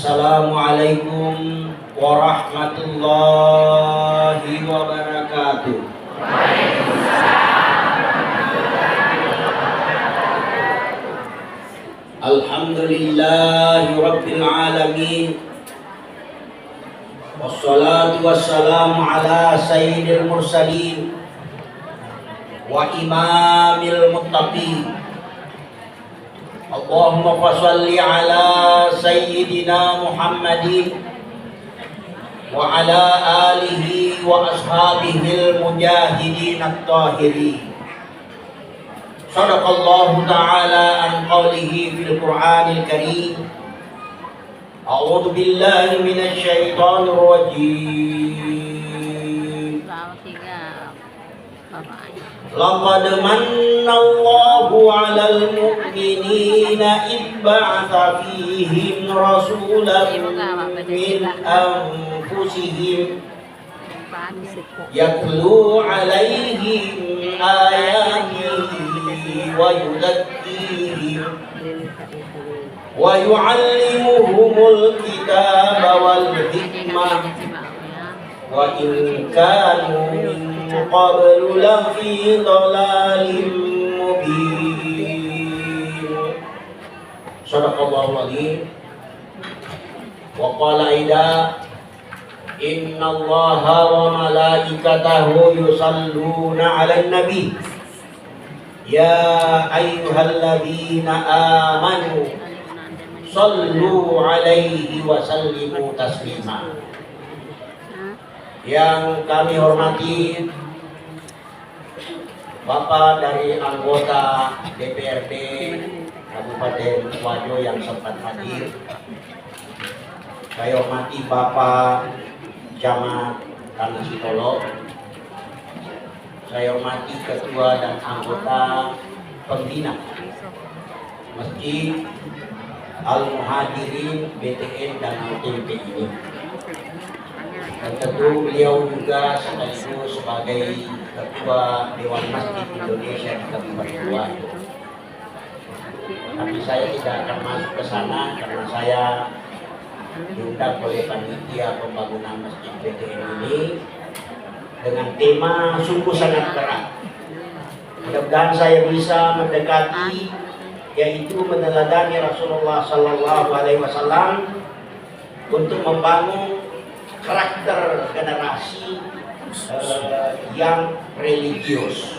Assalamualaikum warahmatullahi wabarakatuh. Alhamdulillahi rabbil alamin. Wassalatu wassalamu ala sayyidil mursalin wa imamil muttaqin. Allahumma fassalli ala sayyidina Muhammadin wa ala alihi wa ashabihil mujahidin at-tahirin. Sadaqallahu ta'ala an qawlihi fil Qur'anil Karim. A'udzu billahi minasy syaithanir rajim. Laqad mannallahu 'alal mu'minina id ba'atha fihim rasulan min anfusihim yatlu 'alaihim ayatihi wa yuzakkihim wa yu'allimuhumul kitaba wal hikmah wa in kanu min qablu lafi dhalalin mubin. Shadaqallahu azim. Wa qala aida innallaha wa malaikatahu yusalluna 'alan nabi ya ayyuhalladzina amanu sallu 'alaihi wa sallimu taslima. Yang kami hormati Bapak dari anggota DPRD Kabupaten Wajo yang sempat hadir, saya hormati Bapak Camat Tanah Sitolo, saya hormati Ketua dan anggota Pembina Masjid Al-Muhajirin BTN dan LTMP ini. Dan tentu beliau juga sekaligus sebagai Ketua Dewan Masjid Indonesia di Kabupaten Wajo. Tapi saya tidak akan masuk ke sana karena saya diundang oleh panitia pembangunan Masjid BTN ini dengan tema sungguh sangat berat. Mudah-mudahan saya bisa mendekati, yaitu meneladani Rasulullah Sallallahu Alaihi Wasallam untuk membangun karakter generasi yang religius.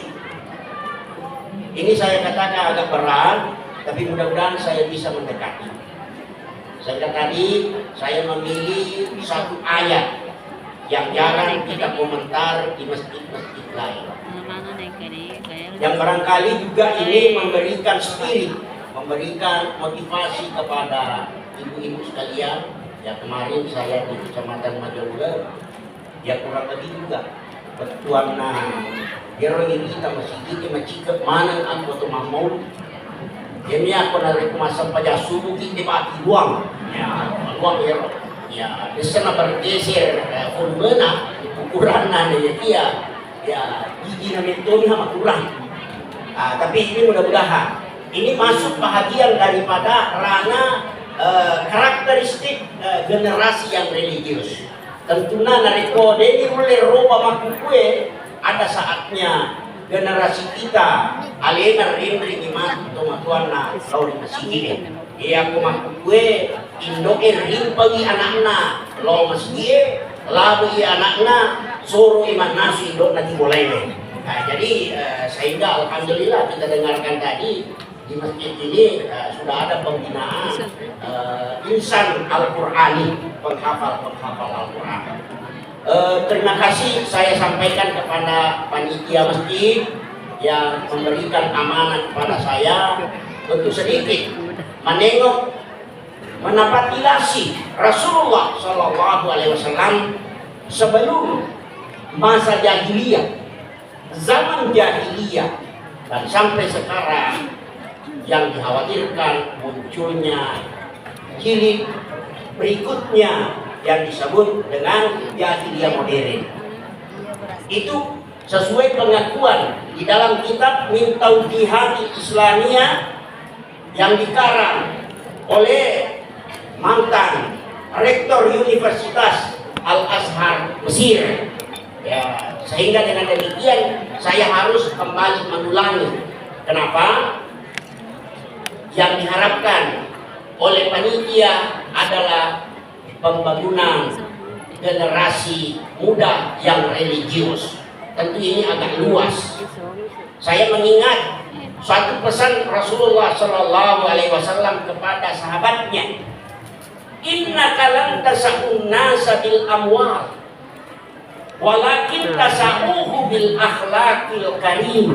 Ini saya katakan agak berat, tapi mudah-mudahan saya bisa mendekati. Sehingga tadi saya memilih satu ayat yang jarang kita komentar di masjid-masjid lain, yang barangkali juga ini memberikan spirit, memberikan motivasi kepada ibu-ibu sekalian. Ya, kemarin saya di Kecamatan Majaula, ya kurang lebih juga betuan hero ini kita masih kita macikap mana aku tu mamul. Jadi aku narik masa pada subuh kita bagi luang, ya luang hero, ya di sana bergeser volumenya ukurannya dia, ya gigi namentoni sama kurang. Tapi ini mudah-mudahan ini masuk bahagian daripada ranah karakteristik generasi yang religius. Tentunya nariko ini mulai roba makukue, ada saatnya generasi kita alena rendri iman tomatuan na lauri masih iya aku makukue indo ring pagi anak-anak lo masih labu iya anak-anak suruh iman nasi indo nanti boleh. Nah, jadi sehingga alhamdulillah kita dengarkan tadi di masjid ini sudah ada pembinaan insan Al-Qur'ani, penghafal Al-Qur'an. Terima kasih saya sampaikan kepada panitia masjid yang memberikan amanat kepada saya untuk sedikit menengok, menapatilasi Rasulullah Shallallahu Alaihi Wasallam sebelum masa jahiliyah, zaman jahiliyah, dan sampai sekarang yang dikhawatirkan munculnya jilid berikutnya yang disebut dengan jahiliyah modern. Itu sesuai pengakuan di dalam kitab Min Taujihat Islamiyah yang dikarang oleh mantan rektor Universitas Al-Azhar Mesir. Ya, sehingga dengan demikian saya harus kembali mengulangi. Kenapa? Yang diharapkan oleh panitia adalah pembangunan generasi muda yang religius. Tentu ini agak luas. Saya mengingat satu pesan Rasulullah Shallallahu Alaihi Wasallam kepada sahabatnya, innaka lan tasa'un nasa bil amwal walakin tasa'uhu bil akhlaqil karim.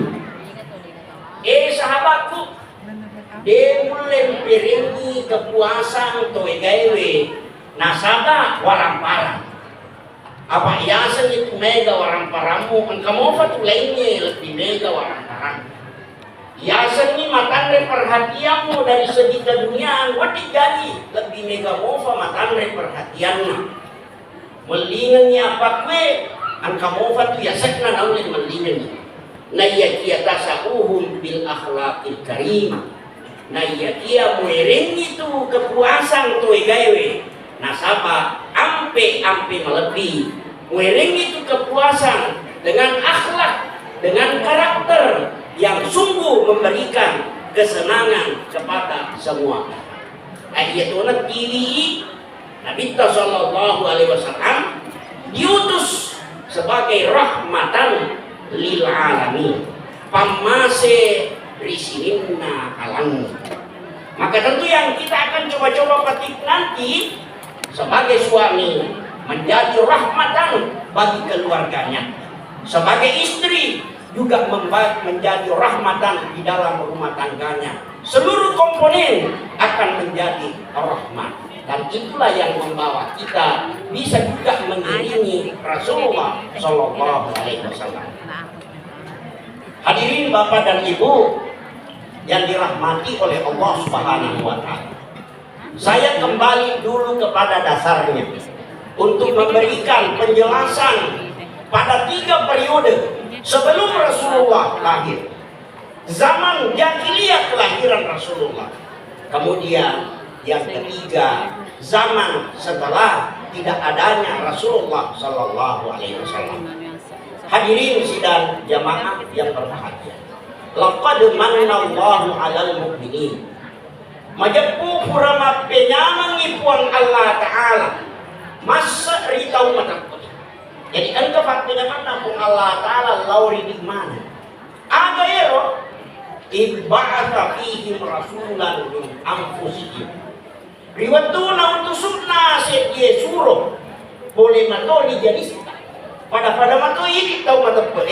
Sahabatku, dia mulai piringi kepuasan toy gawe nasabah warang parang. Apa iasan itu mega warang paramu, kamu fatu lainnya lebih mega warang parang. Iasan ini matandre perhatianmu dari segi keduniaan, wati jadi lebih mega mofa matandre perhatianmu. Melinganya apa kue, kamu fatu iasan na naulin melinganya. Naya kia tasauhum bil akhlaqil karim. Naya kia muering itu kepuasan toy gawe nasabah ampe melebihi. Muering itu kepuasan dengan akhlak, dengan karakter yang sungguh memberikan kesenangan kepada semua. Ayatuna diri Nabi sallallahu alaihi wasallam diutus sebagai rahmatan lil alamin. Pamase risinina alam. Maka tentu yang kita akan coba-coba petik nanti sebagai suami menjadi rahmatan bagi keluarganya, sebagai istri juga menjadi rahmatan di dalam rumah tangganya. Seluruh komponen akan menjadi rahmat, dan itulah yang membawa kita bisa juga mengiringi Rasulullah Shallallahu Alaihi Wasallam. Hadirin Bapak dan Ibu yang dirahmati oleh Allah Subhanahu Wa Taala, saya kembali dulu kepada dasarnya untuk memberikan penjelasan pada 3 periode sebelum Rasulullah lahir. Zaman jahiliyah kelahiran Rasulullah. Kemudian yang ketiga, zaman setelah tidak adanya Rasulullah Sallallahu Alaihi Wasallam. Hadirin sidang jamaah yang berbahagia. Laqad manallahu 'alal mu'minin. Majepu purama penyaman ipuang Allah Ta'ala. Masa ritau matakut. Jadi engkau faktornya mana pun Allah Ta'ala lauri di mana. Ada ero iba'atha fihim rasulan min anfusihim. Riwatuna utusuna sedia suruh. Boleh matoli jadi sita. Pada matoli ini tahu matakut.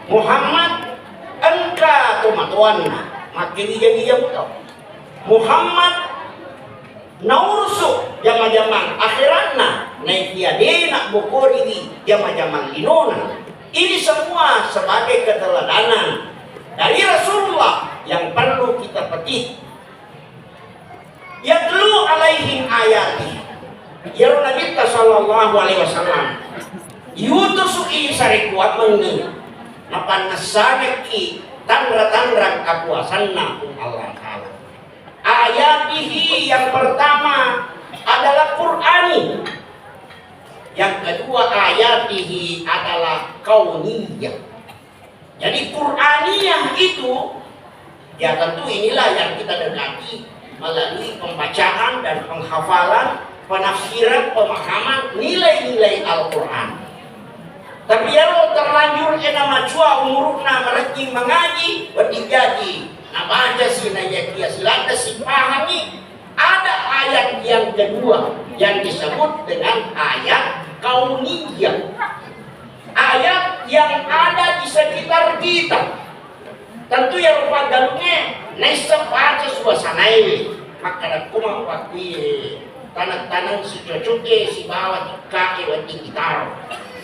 Muhammad engkau tu matuanna. Makin dia tahu. Muhammad naursu jama-jaman akhiratna naik dia nak bukori di jama-jaman linona. Ini semua sebagai keteladanan dari Rasulullah yang perlu kita petik. Yatlu alaihim ayati. Ya Nabi sallallahu alaihi wasallam yutusu isari kuat mengi napan nasaneki tanra-tanra kapuasanna Allah Ta'ala. Ayatihi yang pertama adalah Qur'ani. Yang kedua ayatihi adalah kauniyah. Jadi Qur'aniyah itu ya tentu inilah yang kita dekati melalui pembacaan dan penghafalan, penafsiran, pemahaman nilai-nilai Al-Quran. Tapi kalau terlanjur nama cua umurna mereka mengaji berdigaji nah baca si naya kia silata si pahami. Ada ayat yang kedua yang disebut dengan ayat kauniyah, ayat yang ada di sekitar kita. Tentu yang rupa galungnya nesa baca suasana ini maka aku mau pakai tanah-tanah si cocoknya si bawa di kaki waktu gitar.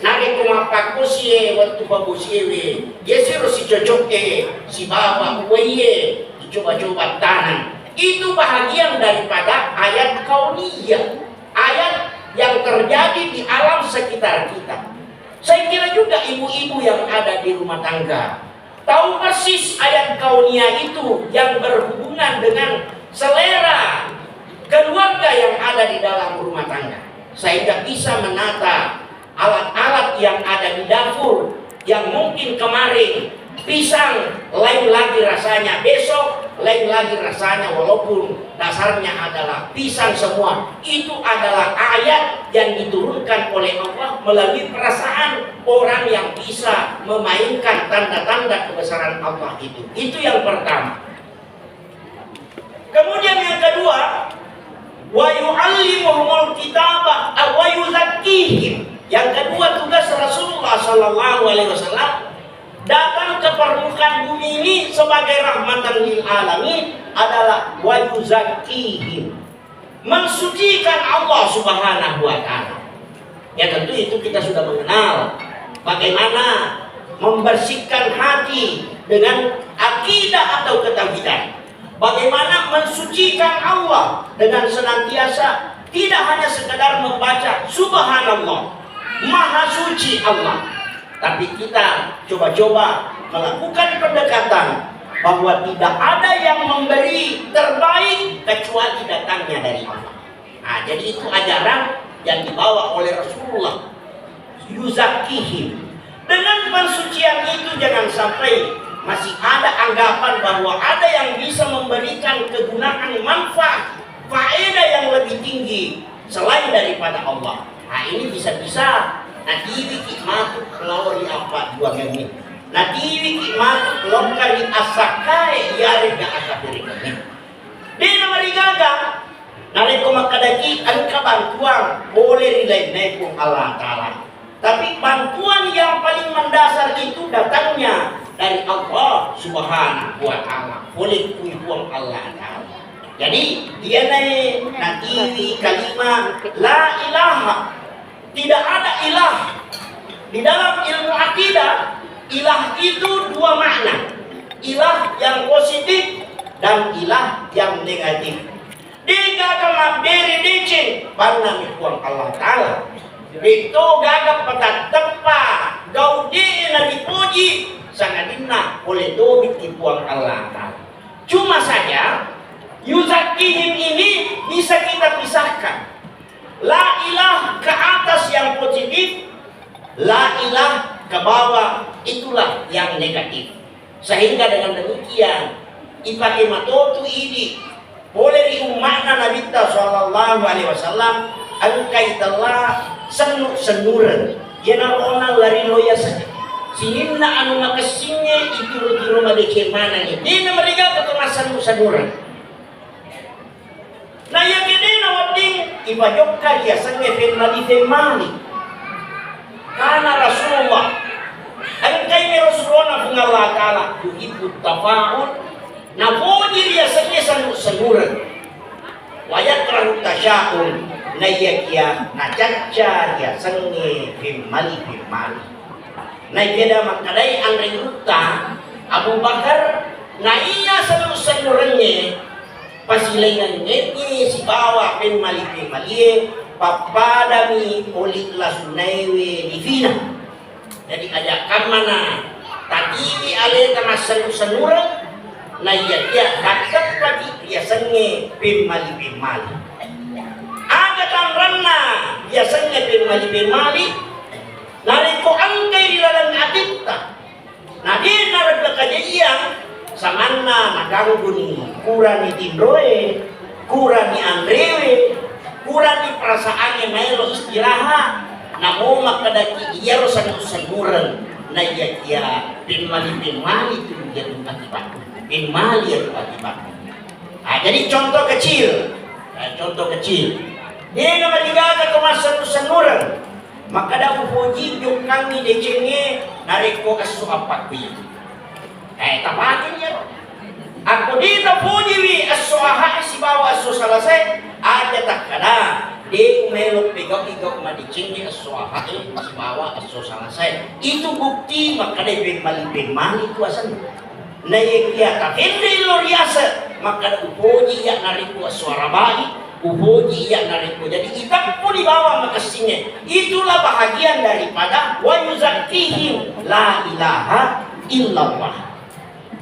Nari kumapaku siye waktu babu siye yesiru si cocoknya si baba kuye dicoba-coba tanam. Itu bahagian daripada ayat kauniyah, ayat yang terjadi di alam sekitar kita. Saya kira juga ibu-ibu yang ada di rumah tangga tahu persis ayat kauniyah itu yang berhubungan dengan selera keluarga yang ada di dalam rumah tangga, sehingga bisa menata alat-alat yang ada di dapur yang mungkin kemarin pisang lain lagi rasanya, besok lain lagi rasanya, walaupun dasarnya adalah pisang semua. Itu adalah ayat yang diturunkan oleh Allah melalui perasaan orang yang bisa memainkan tanda-tanda kebesaran Allah itu. Itu yang pertama. Kemudian yang kedua, wa yu'allimuhumul kitaba wa yuzakkihim. Yang kedua, tugas Rasulullah sallallahu alaihi wasallam datang ke permukaan bumi ini sebagai rahmatan lil alamin adalah wa yuzakkihim, mensucikan Allah Subhanahu wa taala. Ya tentu itu kita sudah mengenal bagaimana membersihkan hati dengan akidah atau ketauhidan. Bagaimana mensucikan Allah dengan senantiasa tidak hanya sekedar membaca subhanallah, maha suci Allah, tapi kita coba-coba melakukan pendekatan bahwa tidak ada yang memberi terbaik kecuali datangnya dari Allah. Nah, jadi itu ajaran yang dibawa oleh Rasulullah. Yuzakkihim. Dengan pensucian itu jangan sampai masih ada anggapan bahwa ada yang bisa memberikan kegunaan manfaat, faedah yang lebih tinggi selain daripada Allah. Nah, ini bisa-bisa nadiwi kimatuk kelawari apa dua menit. Nadiwi kimatuk longkari asakae yarega asabirikane. Di nama rigaga nareko makadaki angka bantuan boleh rilai naikung Allah Ta'ala. Tapi bantuan yang paling mendasar itu datangnya dari Allah Subhanahu wa Ta'ala. Boleh kuibuang Allah Ta'ala. Jadi dia naik nadiwi kalimat la ilaha. Tidak ada ilah. Di dalam ilmu akidah, ilah itu dua makna. Ilah yang positif dan ilah yang negatif. Diga kama beri dicing barna mikuang Allah Ta'ala. Itu gagap patat tepa gaudi na dipuji sangadina oleh dobit dipuang Allah Ta'ala. Cuma saja yuzakkihim ini bisa kita pisahkan. La ilah ke atas yang positif, la ilah ke bawah itulah yang negatif. Sehingga dengan demikian ipakai matotu ini boleh diumakna Nabi sallallahu alaihi wasallam angkaitalla senur-senuran yana ona lari loya saja sininna anu makasinya itu rumah de mana ni dina mereka ketemasan senuran. Nah yang gede na wading ibajokka dia sange femali karena Rasulullah angkai Rasulullah Allah Ta'ala yuhibbu tafa'ul nabuji dia sange senuran wayakrahu tasya'ul nayakia nacaca dia sange femali nah beda makadai andai ruta Abu Bakar nah iya senurannya pasilengan ngeti si bawa femali papadami ulit lasunaiwe divina. Jadi ajakan mana tadi ale kama senura na iya kakak pagi biasanya femali aga tanranna biasanya femali nariko angkai di dalam adipta nah dia narada kejadian samanna naganggu kurani tindroe, kurani andrewe, kurani perasaannya melo istirahat, namun makadaki iya rosan-rosanuran, na iya pinmali itu jadi akibat, pinmali itu akibat. Nah, jadi contoh kecil, dia nama digaga kemasan-rosanuran, maka dah puji yung kami decenge nariko kasu apa kuya. Tapatin ya. Aku dito puji as-suaha si bawa as selesai ada tak kada di melok pigok madicing di as-suaha si bawa as selesai itu bukti maka dia mali itu asan naik dia tak hindi loriasa maka upuji ya nariku suara bayi upuji ya nariku jadi kita pun dibawa makasinya itulah bahagian daripada wa yuzakkihim la ilaha illallah.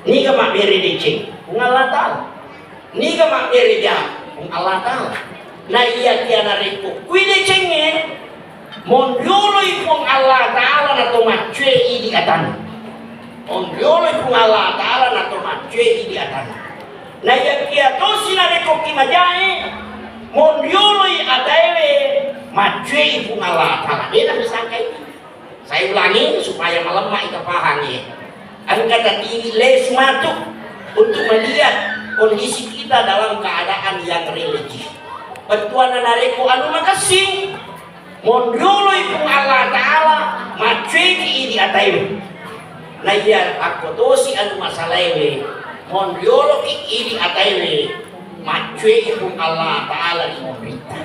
Ni ka makbiri dicing, ngalatal. Ni ka makbiri dia, kung Allah Ta'ala. Na iya kia nariko. Kuide cengeng, mondioloy kung Allah Ta'ala na tumatwe di atan. Mondioloy kung Allah Ta'ala na tumatwe di atan. Na iya kia tosi nariko kimajae, mondioloy ataewe matwe kung Allah Ta'ala. Dia nak disangka itu. Saya ulangi supaya melemah itu pahami. Ang kata tinggi les matuk untuk melihat kondisi kita dalam keadaan yang religi. Betuan nareko anu makasih mondoloy kung Allah Ta'ala maceki di ataywe na iya ako tosi anu masalahwe mondolo ki di ataywe maceki kung Allah Ta'ala di pemerintah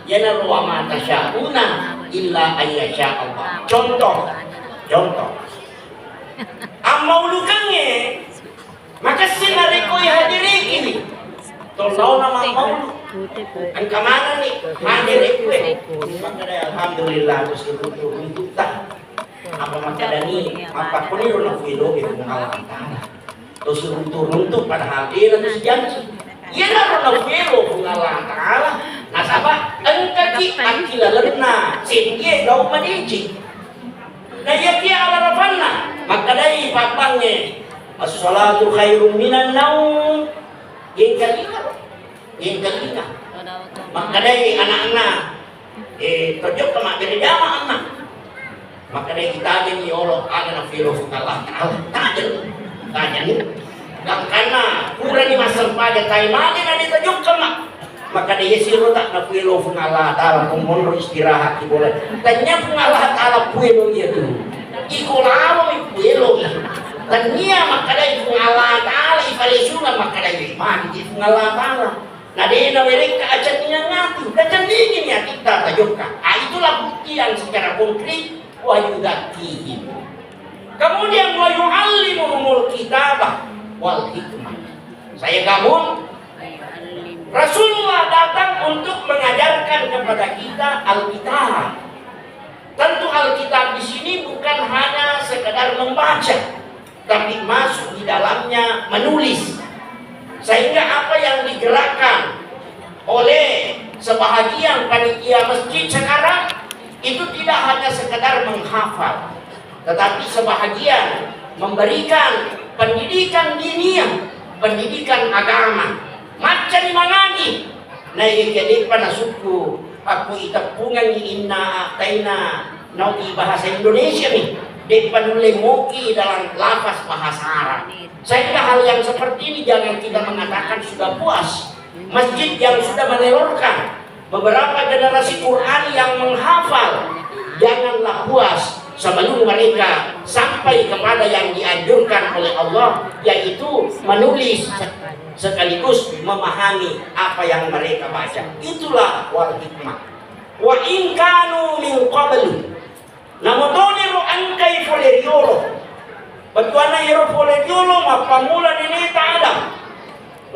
yana ruwa mata syauna illa ayyasha Allah. Contoh ang maulukannya makasih nareko hadiri ini tolong nama maulu ang kamanan ni hadiri kwe makada alhamdulillah terus itu tak apa makada ni apa pun itu nak video itu mengalah terus runtuh padahal dia terus janji ia nak video mengalah Ta'ala nasabah engkaki akilalena sehingga daw madiji na yakia ala rafanna makadai papangnya as-salatu khairum minan naum yang kalina makadai anak-anak tojok ke mak dari jama anak makadai kita ni Allah ada na filosofi Allah tanya ni dan karena kurang ni masa pada taimade na ditojok ke mak makadai siro tak na filosofi Allah Ta'ala kumono istirahat di bola tanya pun Allah Ta'ala puelo dia tu ikolawo puelo tania makadai kung Allah Ta'ala ipalisuna makadai mandi kung Allah Ta'ala na di na mereka ajan niya ngati ajan dingin ya kita tajukkan itulah bukti yang secara konkret wa yudakihim kemudian wa yu'allimuhumul kitabah wal hikmah. Saya gabung Rasulullah datang untuk mengajarkan kepada kita Alkitab. Tentu Alkitab di sini bukan hanya sekedar membaca, tapi masuk di dalamnya menulis. Sehingga apa yang digerakkan oleh sebahagian panitia masjid sekarang itu tidak hanya sekedar menghafal, tetapi sebahagian memberikan pendidikan diniyah, pendidikan agama. Macam mangani na ikedi pa na suku aku itapungan ni inna ataina na bahasa Indonesia nih di panule moki dalam lafaz bahasa Arab. Sehingga hal yang seperti ini jangan kita mengatakan sudah puas. Masjid yang sudah menelurkan beberapa generasi Quran yang menghafal, janganlah puas sebelum mereka sampai kepada yang dianjurkan oleh Allah, yaitu menulis sekaligus memahami apa yang mereka baca. Itulah wal hikmah. Wa in kanu min qablu namotoniru angkai foleriolo batuana iro foleriolo mapamula ini tak ada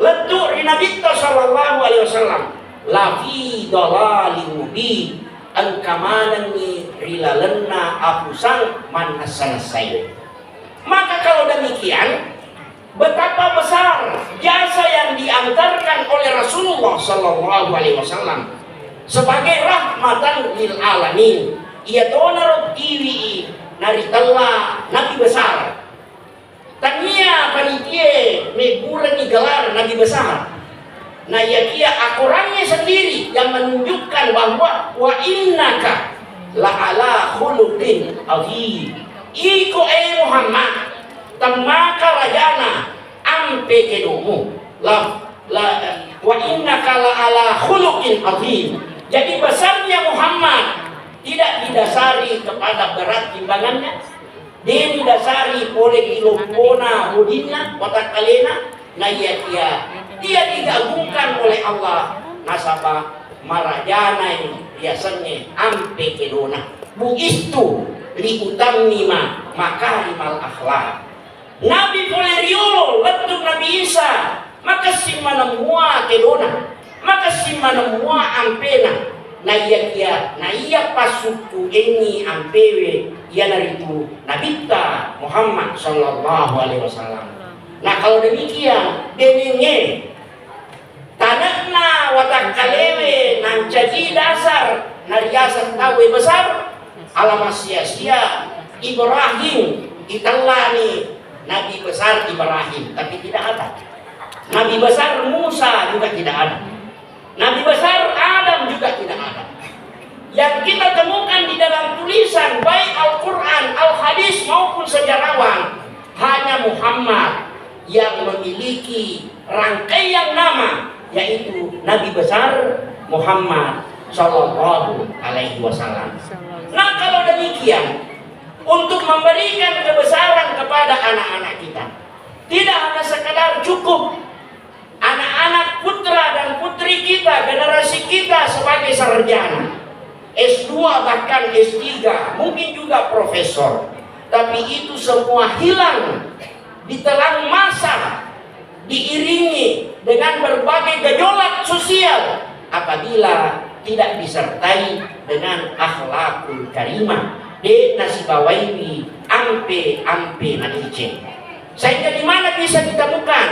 letu rinabita sallallahu alaihi wasallam la fi dalalin mubin angkamanan ni rilalenna afusang man asanasai. Maka kalau demikian, betapa besar jasa yang diantarkan oleh Rasulullah sallallahu alaihi wasallam sebagai rahmatan lil alamin. Ia tonarot tiwi naritalla nabi besar. Tania panitia mebulan ni gelar nabi besar. Nah ya kia akurannya sendiri yang menunjukkan bahwa wa innaka la ala khuluqin azim. Iko Muhammad tamaka rajana ampe kedumu la wa innaka la ala khuluqin azim. Jadi besarnya Muhammad tidak didasari kepada berat timbangannya, dia didasari oleh kilopona mudina watak kalena na dia digabungkan oleh Allah nasabah marajana ini biasanya ampe kedona buistu liutammima makarimal akhlak. Nabi Poleriolo letuk Nabi Isa maka simana mua kedona maka simana mua ampena na iya pasuku ini ampewe ia naritu nabita Muhammad sallallahu alaihi wasallam. Nah kalau demikian denenge tanakna wa kakalewe nan jadi dasar nariasan tawe besar alamat sia-sia Ibrahim itallani Nabi besar Ibrahim, tapi tidak ada. Nabi besar Musa juga tidak ada. Nabi besar Adam juga tidak ada. Yang kita temukan di dalam tulisan baik Al-Quran, Al-Hadis maupun sejarawan hanya Muhammad yang memiliki rangkaian nama, yaitu Nabi besar Muhammad Sallallahu Alaihi Wasallam. Nah, kalau demikian, untuk memberikan kebesaran kepada anak-anak kita, tidak hanya sekadar cukup anak-anak putra dan putri kita, generasi kita sebagai sarjana, S2 bahkan S3, mungkin juga profesor, tapi itu semua hilang ditelan masa, diiringi dengan berbagai gejolak sosial apabila tidak disertai dengan akhlakul karimah de nasibawaiwi ampe malice. Sehingga di mana bisa ditemukan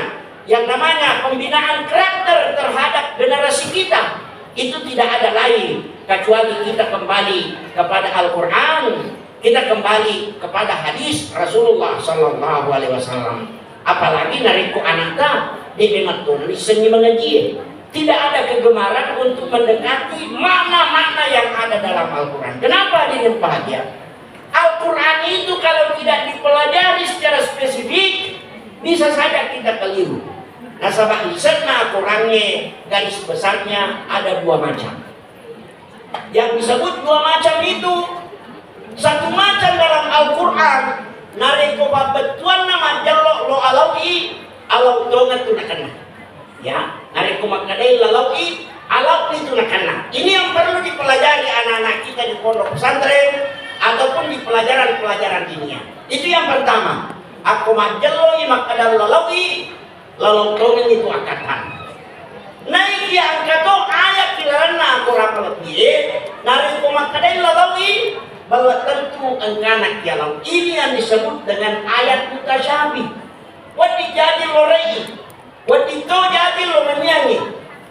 yang namanya pembinaan karakter terhadap generasi kita, itu tidak ada lain kecuali kita kembali kepada Al-Quran, kita kembali kepada hadis Rasulullah Sallallahu Alaihi Wasallam. Apalagi nariku anaknya di mematun seni mengaji, tidak ada kegemaran untuk mendekati makna-makna yang ada dalam Al-Quran. Kenapa dia bahagia? Al-Quran itu kalau tidak dipelajari secara spesifik, bisa saja kita keliru. Nah, sebab risetnya Al-Qurannya garis besarnya ada dua macam. Yang disebut dua macam itu, satu macam dalam Al-Quran nareko babetuan nama jalok lo alawi alau tongan tu nakana. Ya, nareko makadai lalawi alau itu nakana. Ini yang perlu dipelajari anak-anak kita di pondok pesantren ataupun di pelajaran-pelajaran dunia. Itu yang pertama. Aku majaloi makadal lalawi lalau tongan itu akatan. Naik yang kato ayat kilarana aku rapal dia nareko makadai lalawi bahwa tentu engkanak yalau. Ini yang disebut dengan ayat mutasyabih. Wadi jadi lorei, wadi to jadi lo menyanyi,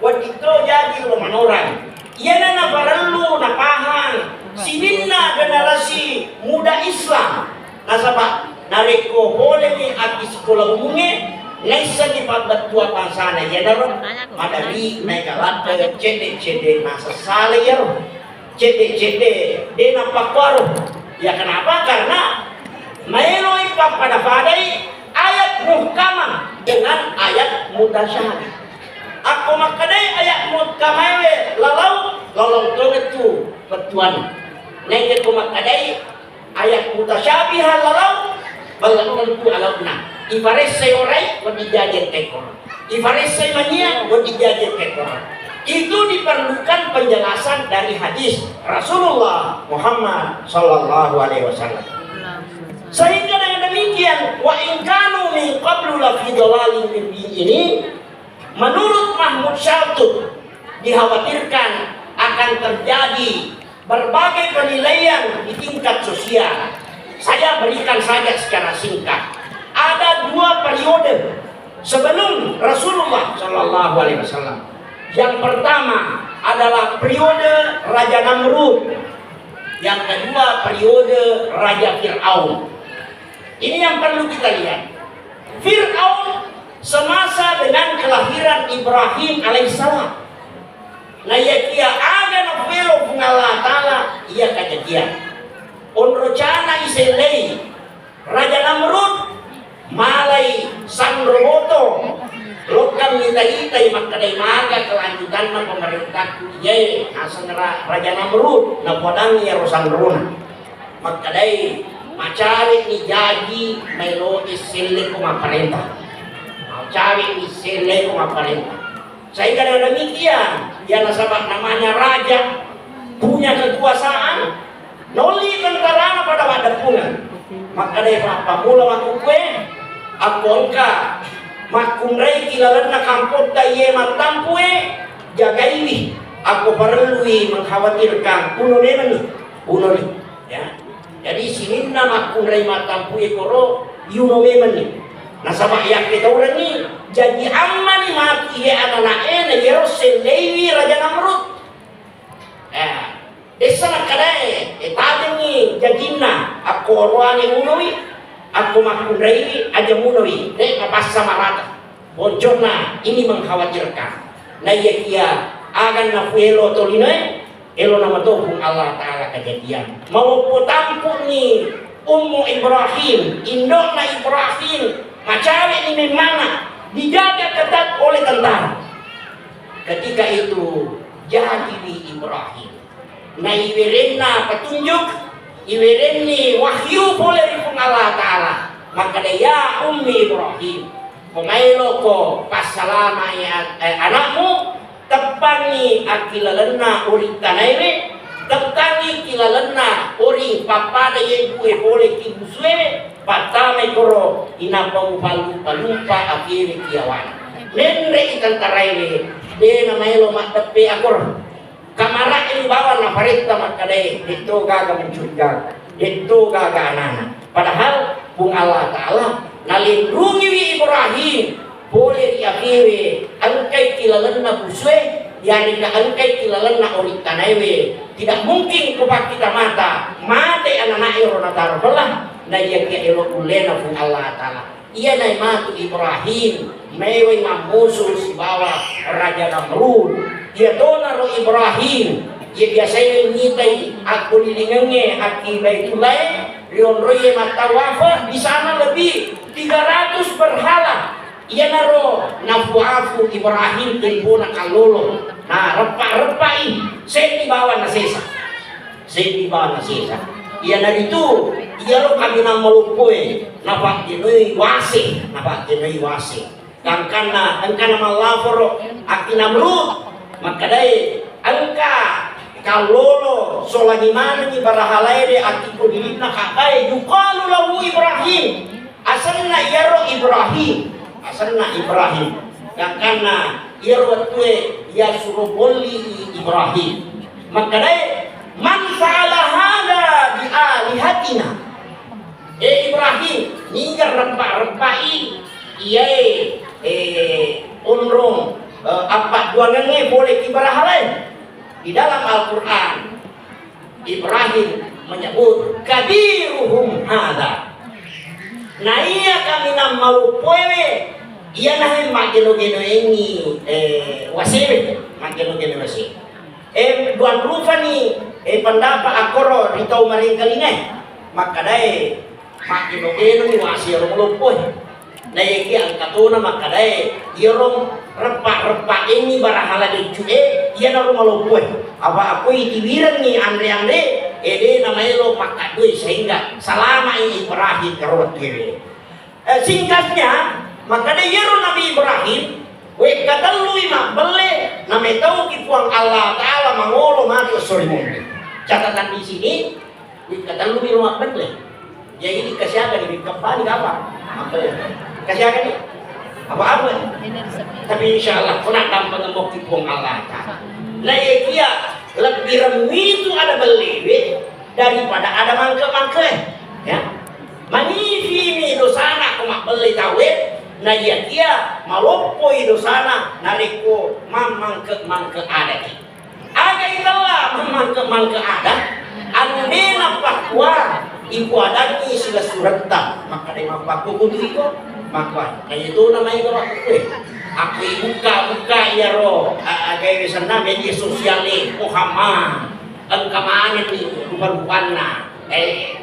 wadi to jadi lo menorang. Ia na perlu na pahang sininna generasi muda Islam. Nasabak nareko boleh ni ati sekolah umumnya, naisa di pabat tua pansana. Ia naron madari megalat cede masa sale ya. Cede dia pakwaro. Ya kenapa? Karena meloi pada padai ayat muhkamah dengan ayat mutasyabih. Aku makadai ayat muhkamah lalau itu petuan. Neng aku makadai ayat mutasyabih lalau balang tu alauna. Ibaris seorai wadijajen ekor. Ibaris semania wadijajen ekor. Itu diperlukan penjelasan dari hadis Rasulullah Muhammad Sallallahu Alaihi Wasallam. Sehingga dengan demikian, wa in kanu min qablu la fi dhalalin mubin ini, menurut Mahmud Syaltut dikhawatirkan akan terjadi berbagai penilaian di tingkat sosial. Saya berikan saja secara singkat. Ada dua periode sebelum Rasulullah Sallallahu Alaihi Wasallam. Yang pertama adalah periode Raja Namrud. Yang kedua periode Raja Fir'aun. Ini yang perlu kita lihat. Fir'aun semasa dengan kelahiran Ibrahim alaihissalam. Nah ya kia aga novelo Allah Ta'ala ia kejadian. Onrocana iselei Raja Namrud malai sang roboto lokam nitai makadai maga kelanjutan na pemerintah ye asal Raja Namrud na podang ya rosan runa makadai macari ni jadi melo isile ko maparenta macari isile ko maparenta sehingga dengan demikian yang nasabah namanya raja punya kekuasaan noli tentara pada wadah pungan makadai pamula aku kue aku engka makunrai kilalan na kampot taye matampue jagaiwi aku perlui mengkhawatirkan uno nih ya jadi sini nama makunrai matampue koro yuno nih nasabah yang kita orang ni jadi aman mati ye anak na yero selewi Raja ruangi munawi aku makundai aja munawi dek pas sama rata bocorna ini mengkhawatirkan na iya kia agan na fuelo tolinai elo nama tohung Allah Ta'ala kejadian mau potampu ni Ummu Ibrahim indokna Ibrahim macawe ini mana dijaga ketat oleh tentara. Ketika itu jadi Ibrahim na iwirenna petunjuk iwirenni wahyu boleh dipun Allah Ta'ala maka dia Ummi Ibrahim kumailo ko pasalama ya anakmu tepangi akilalena uri tanaiwe tepangi kilalena uri papada yang gue boleh kibuswe patame koro ina palupa akhiri kiawan nendre ikan taraiwe de namailo mak tepe akor kamara ini bawa na parita makadai itu gaga mencurigakan itu gaga anak padahal bung Allah Ta'ala nalindungi Ibrahim boleh diakhiri angkai kilalena buswe yani na angkai kilalena ori tanaiwe tidak mungkin kepak kita mata mate anak-anak irona taruh na iya kia elo ulena bung Allah Ta'ala iya na matu Ibrahim mewe mamusul si bawa Raja Namrud dia donaro Ibrahim dia biasanya ngitai aku dilingenge aki baitulai rion roye matawafa di sana lebih 300 berhala ia naro nafuafu Ibrahim timbuna kalolo nah repa-repai saya dibawa na sesa ia nari itu ia lo kami nang malupue napak dinoi wase kangkana malaforo aki Namrud makadai angka kalolo solagi mana ni barahalai de aki kodilina kakai yukalu lahu Ibrahim asalna yaro Ibrahim kangkana yaro tue ya suruh boli Ibrahim makadai man fa'ala hada bi alihatina Ibrahim ninggar rempa-rempai iye unrung apa duangannya boleh kibarahalai di dalam Al-Quran Ibrahim menyebut kabiruhum hada nah iya kami nam mau poewe iya nahin mageno-geno ini mageno-geno wasi duan rufa ni pendapat akoro ritau maring kalingai maka dai mageno-geno ni wasi orang lupoy na yaki ang katuna makadai yorong repak-repak ini barahala de cue iya na rumalupoy apa aku itiwiran ni andre ede namanya lo pakadui sehingga selama ini Ibrahim kerot diri singkatnya makadai yero Nabi Ibrahim we katalui mak bele namanya tahu kipuang Allah Ta'ala mangolo mati sorimun catatan di sini we katalui rumah bele ya ini kesiaga di kembali apa kasihan ini apa tapi insyaallah kena tanpa ngembok tipung Allah nah ya lebih remi itu ada beli daripada ada mangke ya manifi ini dosana kumak beli tawet nah ya kia malopoi dosana nariko mangke ada itulah mangke ada anu dena pakwa ibu adani sudah surata maka dia mapaku kudu itu maka itu namanya aku buka ya roh agak sana media sosial Muhammad engkamane nih rupa-rupana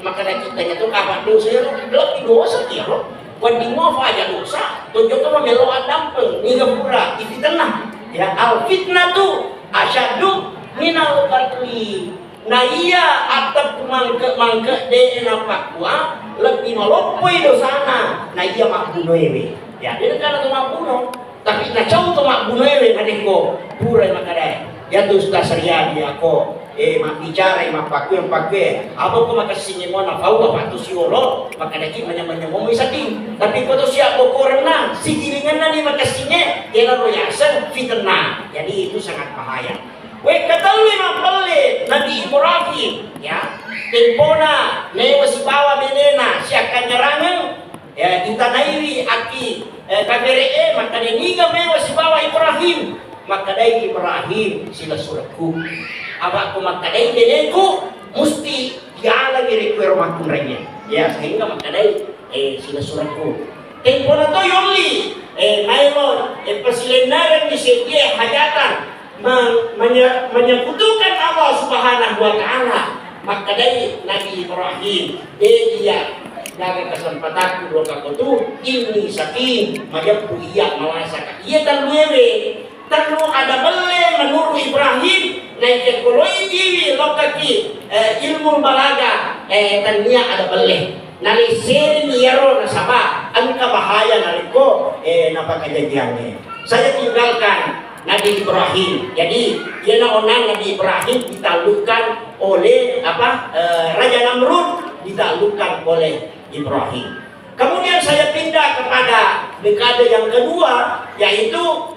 maka kita tuh kapan dosa lebih dosa ya roh wadi ngof aja dosa tunjuk sama melo adampeng hingga pura itu tenang ya al fitnah tuh asyadu minal qatli nah iya atap mangke de napakwa lebih malopoi dosana nah iya makbuno ewe ya dia kan makbuno tapi na jauh to makbuno ewe nadiko pura makadai ya tu sudah seriadi ako mak bicara mak pakai apa ko makasini mo na fau apa tu siolo makadaki manya mo isati tapi ko to siap bokoren na sigiringan na ni makasini kena royasan fitnah jadi itu sangat bahaya. Wek katawi mapalli Nabi Ibrahim ya tempona newa si bawa benena siakan nyerangan ya kita nairi aki kafere maka niga mewa si bawa Ibrahim maka dai Ibrahim sila suratku apa aku maka dai deneku musti dia lagi require makunrenya ya sehingga makadai sila suratku tempo na to yoli mayroon pasilenaran di siya hajatan menyekutukan Allah Subhanahu wa taala makadai Nabi Ibrahim dia naga kesempatan dua kakutu ini saking majapku iya mawasa iya talwewe tanu ada belle menurut Ibrahim naik koloi diwi lokaki ilmu balaga tania ada belle nali seri niaro nasaba angka bahaya naliko napakajadiannya saya tinggalkan Nabi Ibrahim jadi dia naonan Nabi Ibrahim ditaklukkan oleh Raja Namrud ditaklukkan oleh Ibrahim. Kemudian saya pindah kepada dekade yang kedua yaitu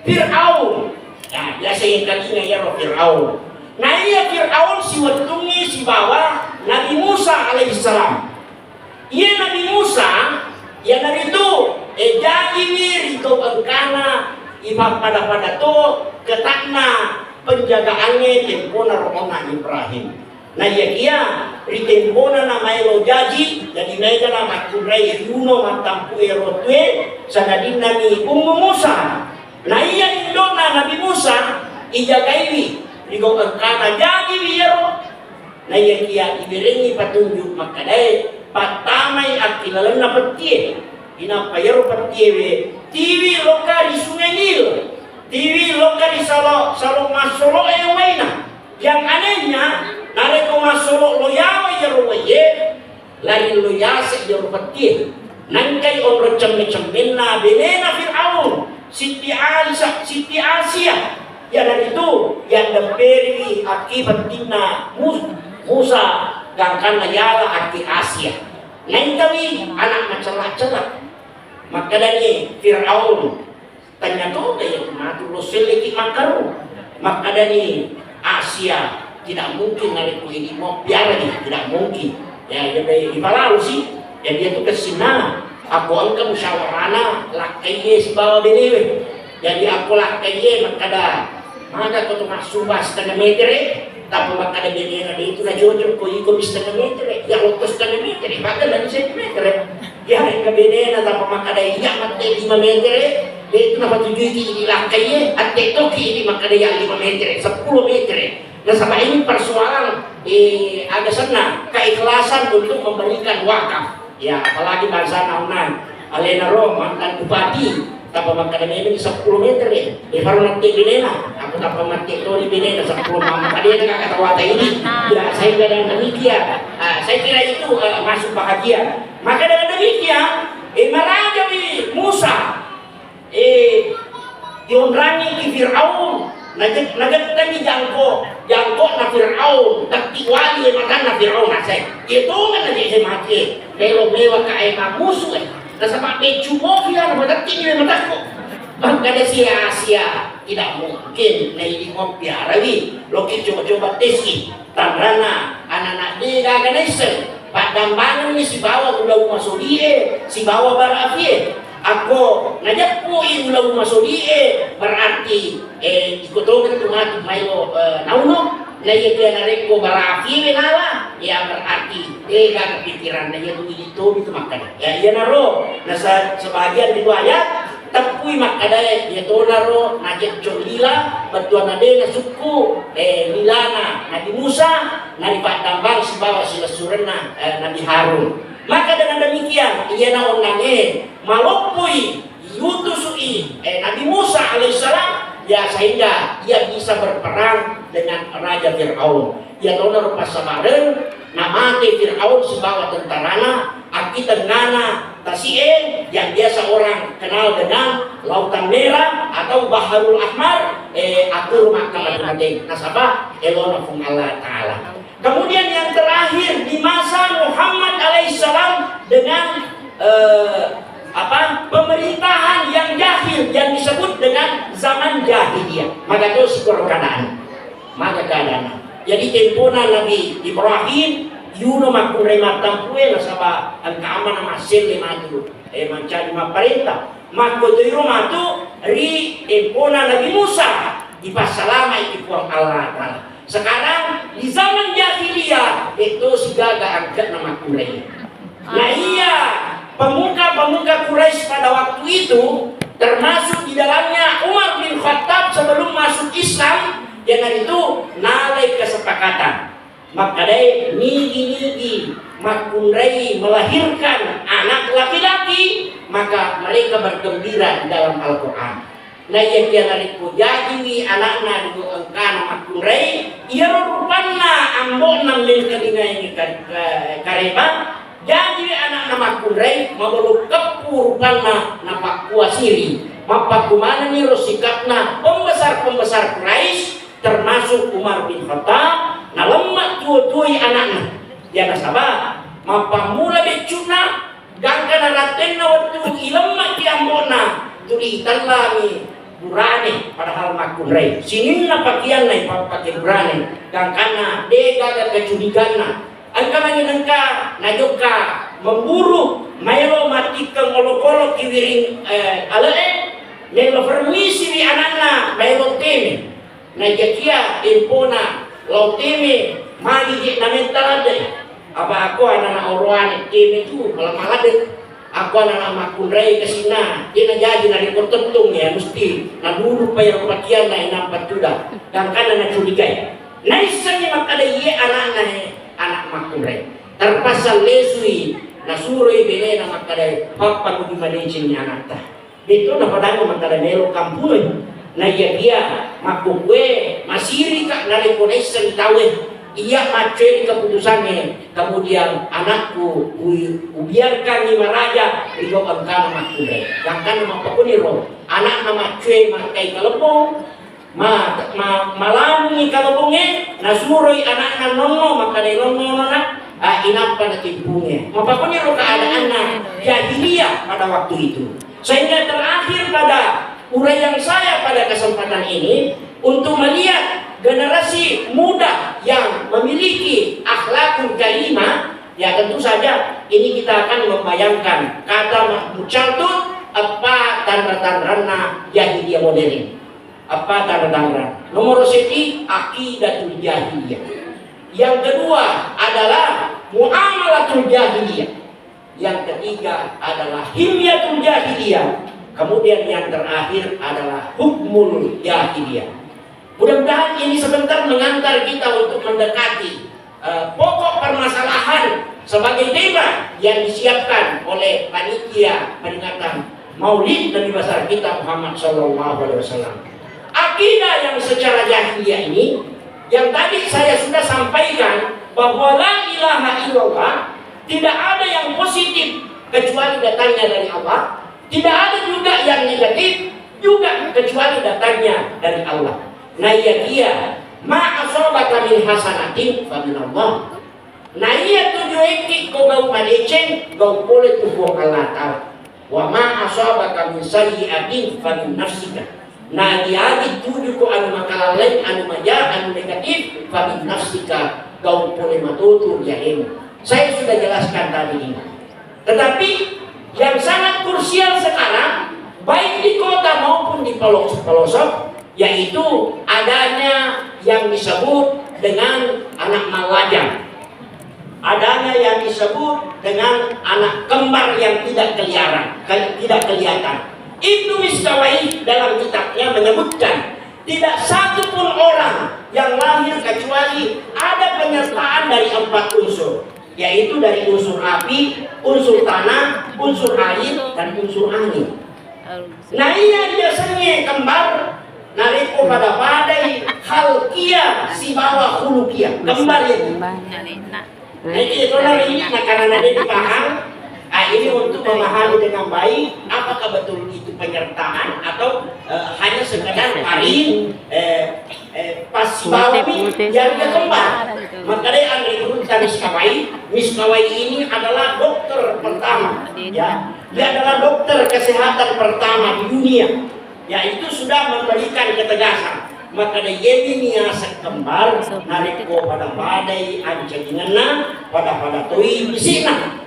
Fir'aun. Nah, biasa yang kalinya ya Fir'aun. Nah iya Fir'aun si wetungi si bawa Nabi Musa alaihissalam. Iya Nabi Musa yang dari itu jadi rito engkana ibang pada to ketakna penjagaannya tempona rohona Ibrahim. Nah iya ritempona na mailo jaji jadi naika na makurai yuno matampu erotwe sanadin nami Musa. Nah iya indona Nabi Musa ijagaiwi ligo engkana jadi biero. Nah iya iberengi patunjuk makadai patamai akilalan na petie ina payero petie TV lokal di Sungai Nil, TV lokal di Salo Masolo Ewaina. Yang anehnya nareko Masolo loyawa jerowaye lari loyase jerowati. Nangkai orang cemena benena Fir'aun, Siti Asia. Ya dari itu yang deperi akibat tina Musa gangkan yala aki Asia. Nangkai anak macam-macam. Maka dari Fir'aun tanya tuh kayak matu lo seleki makaru. Maka dari Asia tidak mungkin nariku ini mau biar dia tidak mungkin ya jadi ibalau sih ya dia tuh kesina aku angka musyawarana lakai si bawa benewe jadi aku lakai maka kau tuh masuk setengah meter tapi maka ada benera itu na cocok kau ikut setengah meter ya lotus setengah meter bahkan dari sentimeter ya yang benera tapi maka ada iya mati 5 meter itu nama tujuh ini lakai ate toki ini maka ada yang 5 meter 10 meter. Nah sama ini persoalan agak senang keikhlasan untuk memberikan wakaf ya apalagi bangsa naunan alena ro mantan bupati tapi maka ada ini 10 meter ya baru nanti benena aku tak mati itu di benena 10 maka dia nggak kata wata ini ya saya dengan demikian saya kira itu masuk bahagia maka dengan demikian Marajawi Musa diundrangi di Fir'aun nagat tadi jangko na Fir'aun tapi wali makan na Fir'aun saya itu kan aja saya mati melo mewa kae musuh na sama becumo dia na madati ni matako bangkada si Asia tidak mungkin na ini piara wi loki coba-coba tesi tanrana anak-anak dia gaganesen padambangan ni si bawa ulau masudie si bawa barafie ako najak po ulau masudie berarti ikutogan tumat mayo nauno na iya dia nareko barafi wenala ya berarti gak kepikiran na iya itu makan ya iya naro nasa sebagian itu ayat tapui makadaya ya to naro najak jolila batuan nade na suku milana Nabi Musa Nabi Patambang sebawa sila surena Nabi Harun maka dengan demikian ia na onange malopui yutusui Nabi Musa alaihissalam ya sehingga ia bisa berperang dengan Raja Fir'aun ia donar pasabaran namate Fir'aun sebawa tentarana aki tengana tasien yang biasa orang kenal dengan Lautan Merah atau Baharul Ahmar atur maka nasabah elona fung Allah Ta'ala. Kemudian yang terakhir di masa Muhammad alaihissalam dengan pemerintahan yang jahil yang disebut dengan zaman jahiliyah maka itu sikor keadaan jadi tempona Nabi Ibrahim yuno makunre matampuwe nasaba ang kaaman na masil lima dulu mancari maparenta makotoiro matu ri tempona Nabi Musa di pasalama ikipuang Allah Ta'ala Sekarang di zaman jahiliyah itu si gaga angkat nama Quraisy. Nah iya, pemuka-pemuka Quraisy pada waktu itu termasuk di dalamnya Umar bin Khattab sebelum masuk Islam, dengan itu nalai kesepakatan. Maka dari nigi-nigi Makunrai melahirkan anak laki-laki, maka mereka bergembira di dalam Al-Quran. Nah ia nariku jadi anakna di engkana Makunrai, ia rupanya ambon min kelinga ini kareba. Jadi anak nama Kunrai mabulu kepurupana nampak kuasiri. Mapak kumana ni rosikapna pembesar-pembesar Quraisy termasuk Umar bin Khattab na lemak tua-tuai anaknya. Ya nasabah mapak mula becuna gangkana ratenna waktu ilemak diambona tuli italami burane padahal Makunrai. Sinin na pakian na ipapakai burane gangkana dega kecuriganna. Angka nangka najoka memburu mailo mati ke ngolok-ngolok kiwiring nelo permisi di anakna mailo teme najakia impona lo teme magi je namentalade apa aku anak orang teme itu kalau malade aku anak Makunrai kesina dia jadi nari tertentung ya mesti na dulu payah pakian na nampak tuda dan kana na curigai naisanya makada ye anakna anak Makunrai terpasang lesui nasuroi bele na makada papa ko di malaysia anak ta itu na padang makada melo kampung na dia makukwe masiri ka na rekonesan tawe iya maceri keputusannya kemudian anakku ubiarkan ni maraja iko angkana Makunrai angkana mapakuni anak nama cuy makai kalepong malam ni kalabungnya nasuroi anak nono maka dari nono nak inapa na timpungnya mapakunya lo keadaan jahiliyah pada waktu itu. Sehingga terakhir pada uraian saya pada kesempatan ini untuk melihat generasi muda yang memiliki akhlakul karimah, ya tentu saja ini kita akan membayangkan kata mucaltut apa tanda-tanda jahiliyah modern. Apa tanda-tanda? Nomor satu akidatul jahiliyah. Yang kedua adalah muamalatul jahiliyah. Yang ketiga adalah himyatul jahiliyah. Kemudian yang terakhir adalah hukmul jahiliyah. Mudah-mudahan ini sebentar mengantar kita untuk mendekati pokok permasalahan sebagai tema yang disiapkan oleh panitia peringatan Maulid Nabi besar kita Muhammad SAW. Akidah yang secara jahiliyah ini yang tadi saya sudah sampaikan bahwa la ilaha illallah tidak ada yang positif kecuali datangnya dari Allah, tidak ada juga yang negatif juga kecuali datangnya dari Allah. Nah ya dia ma asabaka min hasanatin fa min Allah. Nah iya tujuh ekik kau bau maleceng kau boleh tubuh Allah Ta'ala. Wa ma asabaka min sayyi'atin fa min nafsika. Nah dia tujuh ko anu makalalai anu maja anu negatif fa min nafsika kau boleh matutur jahil. Saya sudah jelaskan tadi ini. Tetapi yang sangat krusial sekarang baik di kota maupun di pelosok yaitu adanya yang disebut dengan anak malajang, adanya yang disebut dengan anak kembar yang tidak kelihatan. Ibnu Miskawai dalam kitabnya menyebutkan tidak satu pun orang yang lahir kecuali ada penyertaan dari 4 unsur, yaitu dari unsur api, unsur tanah, unsur air, dan unsur angin. Nah iya biasanya kembar nariko pada badai halkia si bawah hulukia kembar itu. Nah itu nari karena dia dipaham. Ini untuk memahami dengan baik apakah betul itu penyertaan atau hanya sekedar karin pas si bawah yang dia kembar. Maka dia ambil urutan Miskawai ini adalah dokter pertama, ya. Dia adalah dokter kesehatan pertama di dunia. Ya itu sudah memberikan ketegasan. Maka dia yeminia sekembar nariko pada badai anjingana pada tui bisina.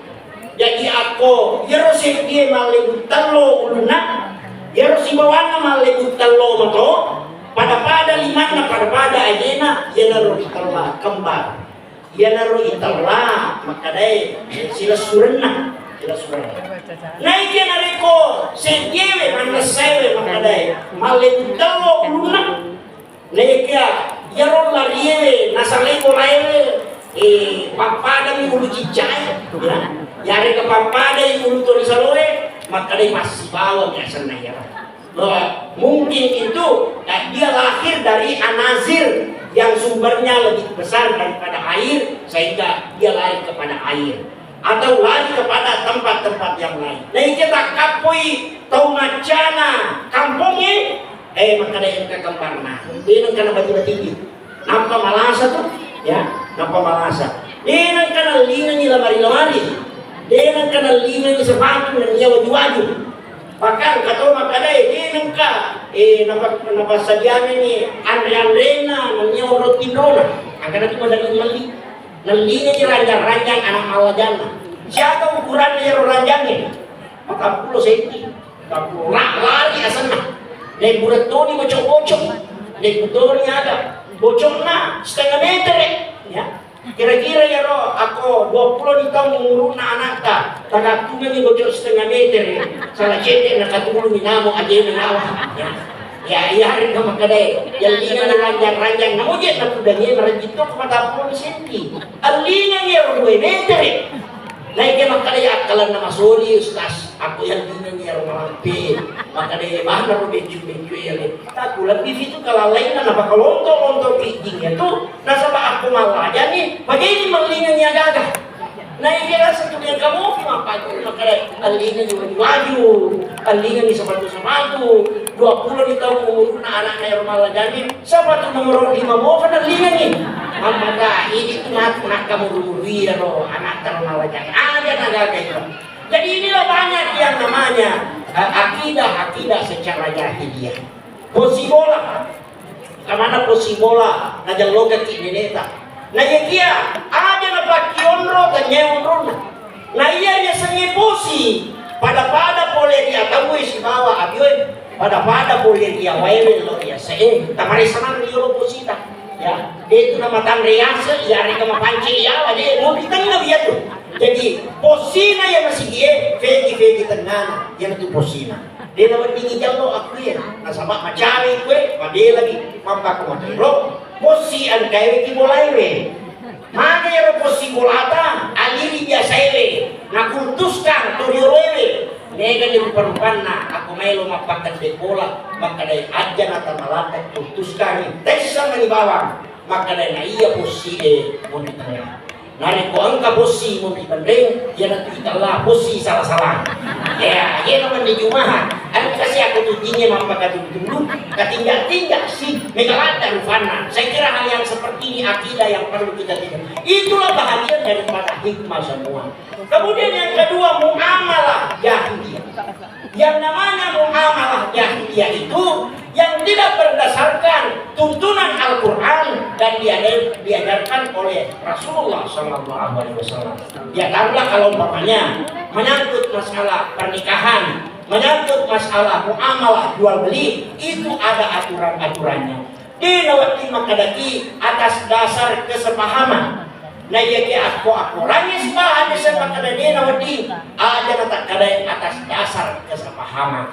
Jadi aku yerosi dia malibut talo uluna yerosi bawana malibut talo mato pada lima na pada ajena ya naruh iterla kembar ya naruh iterla makadai sila surena naik ya nariko sejewe mana sewe makadai malentalo lunak naik ya ron lariye nasaleko laire papada mi ulu cicai ya yare ke papada yang ulu tori saloe makadai masih bawa biasa ya. Mungkin itu dia lahir dari anazir yang sumbernya lebih besar daripada air sehingga dia lari kepada air atau lari kepada tempat-tempat yang lain. Nah kita kapui tau macana kampungnya makanya yang kembarna dia karena bati-bati nampak malasa tuh ya nampak malasa dia karena lingan ni lamari-lamari dia karena lingan ni sepatu dan dia waju-waju bahkan kata makadai dia napa sadiane ni andre-andrena namanya roti dona akan itu madali mali nalinya ni ranjang-ranjang anak malajana siapa ukurannya ranjangnya 40 cm lari asana naik buratoni bocok-bocok naik buratoni ada bocoknya setengah meter ya kira-kira ya roh aku 20 di tahun menguruna anaknya tak aku ini bocor setengah meter ya salah cetek nak katulung minamo aja menawa ya hari ke makadai yang lina ranjang-ranjang namun dia nak udangnya meranjit tu kepada 40 cm alina ya 2 meter naik ke makadai akalan nama soli ustaz aku yang lina ya malampi makadai mana ro becu-becu ya aku lebih itu kalau lain apa kelontok-lontok bijingnya tuh nasabah aku malah aja nih bagaimana melinganya gagah naik kira satu yang kamu apa itu makadai alina juga baju alina di sepatu-sepatu 20 di tahun umur anak-anak rumah lajani sepatu nomor 5 mau kan alina nih maka ini tuh nak kamu dulu ya loh anak rumah lajani ada naga itu. Jadi inilah banyak yang namanya akidah secara jahiliyah. Posibola, kemana posibola? Najal logat kineta. Nah ya ada na pakionro dan nyeonro. Nah iya nya sengi posi pada boleh dia tahu si bawa abioy pada boleh dia wae lo ya tamari sama lo posita. Ya, itu nama tamriasa ya reka mapanci ya dia mau ditanya dia tuh. Jadi posina yang masih dia vegi tenan yang itu posina dia lawan tinggi jauh aku ya nasabak macari gue pada lagi mampak matiro posi an kayak ki mulai we mana ya posi bolata aliri biasa we nakultuskan turio we nega di perupanna aku melo mapakan de bola maka dari aja nata malata kultuskan tes sama di bawah maka dari iya posi mau ditanya nari ko angka bosi mo ibandeng ya nanti italah bosi salah-salah ya ya naman di jumahan ano kasi ako tujinya mampakatulung katinggal-tinggal sih megalada rufana saya kira hal yang seperti ini akidah yang perlu kita tinggal itulah bahagian daripada hikmah semua. Kemudian yang kedua muamalah jahiliyah yang namanya muamalah jahiliyah itu yang tidak berdasarkan tuntunan Al-Quran dan diajarkan oleh Rasulullah SAW. Ya taruhlah kalau umpamanya menyangkut masalah pernikahan, menyangkut masalah muamalah jual beli, itu ada aturan-aturannya. Dinawati makadaki atas dasar kesepahaman. Nah ya aku rangis bah ada semakada dinawati ada tak kadai atas dasar kesepahaman.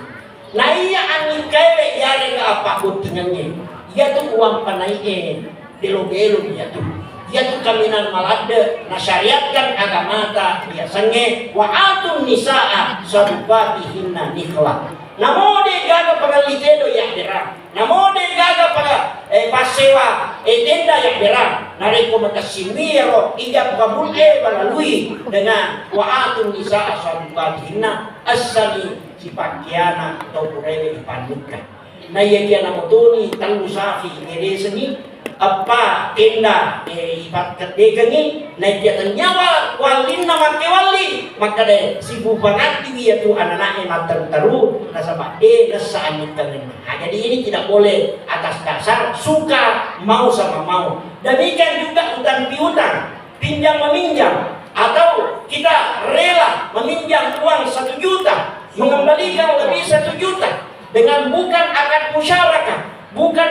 Nah iya angin kaya yare apa guntingannya ya tuh uang panaiin delo-delo ya tuh kaminan malade nah syariatkan agama ta biasanya wa atun nisaa sadubatihinna niklah namode gaga pagalitedo ya derang namode gaga paga pasewa tenda ya derang nareko makasimiro ijab kabul balalui dengan wa atun nisaa sadubatihinna asali si pakiana atau kurebe dipandukan. Nah ya dia namotoni tanggu safi ngede seni apa tenda ibat kedegani nah dia nyawa walin nama kewali maka deh si bubangat dia tuh anak-anaknya mater-teru nasabah nasaan tangan. Nah jadi ini tidak boleh atas dasar suka mau sama mau. Demikian juga utang piutang pinjam meminjam atau kita rela meminjam uang 1 juta mengembalikan lebih 1 juta dengan bukan akad musyarakah bukan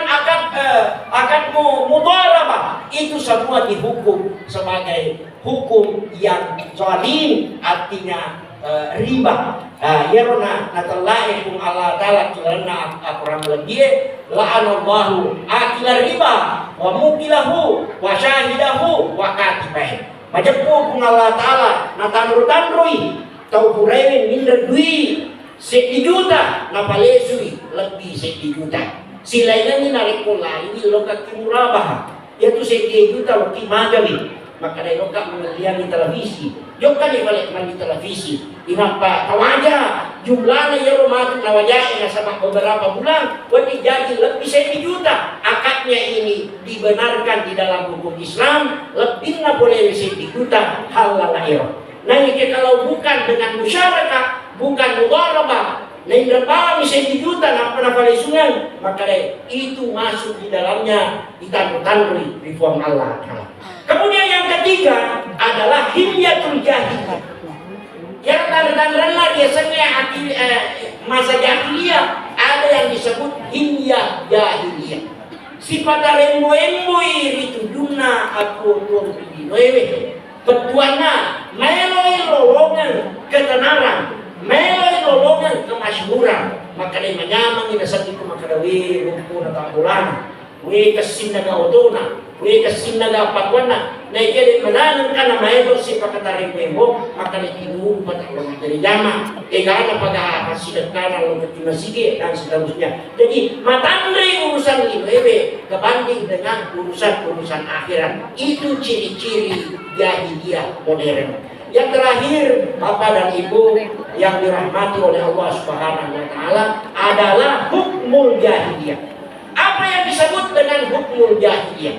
akadmu mudharabah. Itu semua dihukum sebagai hukum yang zalim, artinya riba. Yarona natallaikum Allah taala kirana akuram lagi la'anallahu akila riba wa mukilahu wa syahidahu wa katibain. Majepu Allah taala natanru-tanrui tau kurewen minder dui 1 juta napalesui lebih 1 juta. Silainya ni narik pola ini lokak kimurabah yaitu 1 juta lokak magawi. Maka dari lokak mengeliangi televisi Yokan di balik di televisi inapa tawaja jumlahnya ya rumah tawaja yang sama beberapa bulan wadi jadi lebih 1 juta. Akadnya ini dibenarkan di dalam hukum Islam, lebihnya boleh 1 juta halal ayo. Nah ini kalau bukan dengan musyarakah, bukan mudharabah, nah ini berapa 1 juta nak sungai, maka itu masuk di dalamnya ditandu-tandui reform Allah. Kemudian yang ketiga adalah hilyatul jahiliyah. Yang tanda-tanda biasanya masa jahiliyah ada yang disebut hilyah jahiliyah. Sifat rembo-rembo itu duna aku tuang pilih petuana meloi lolongan ketenaran, meloi lolongan kemasyhuran. Maka dia menyamang ina satu makadawi rumpun atau bulan. We kasin naga otona, we kasin naga patwana. Na ikede mananan kana maedo si pakatari pembo, maka ni tinubu patawang dari jama. Egana pada hasidat kana lo ketinasige dan seterusnya. Jadi matandre urusan ini kebanding dengan urusan akhirat. Itu ciri-ciri jahiliyah modern. Yang terakhir, Bapak dan Ibu yang dirahmati oleh Allah Subhanahu wa taala adalah hukmul jahiliyah. Apa yang disebut dengan hukmul jahiliyah?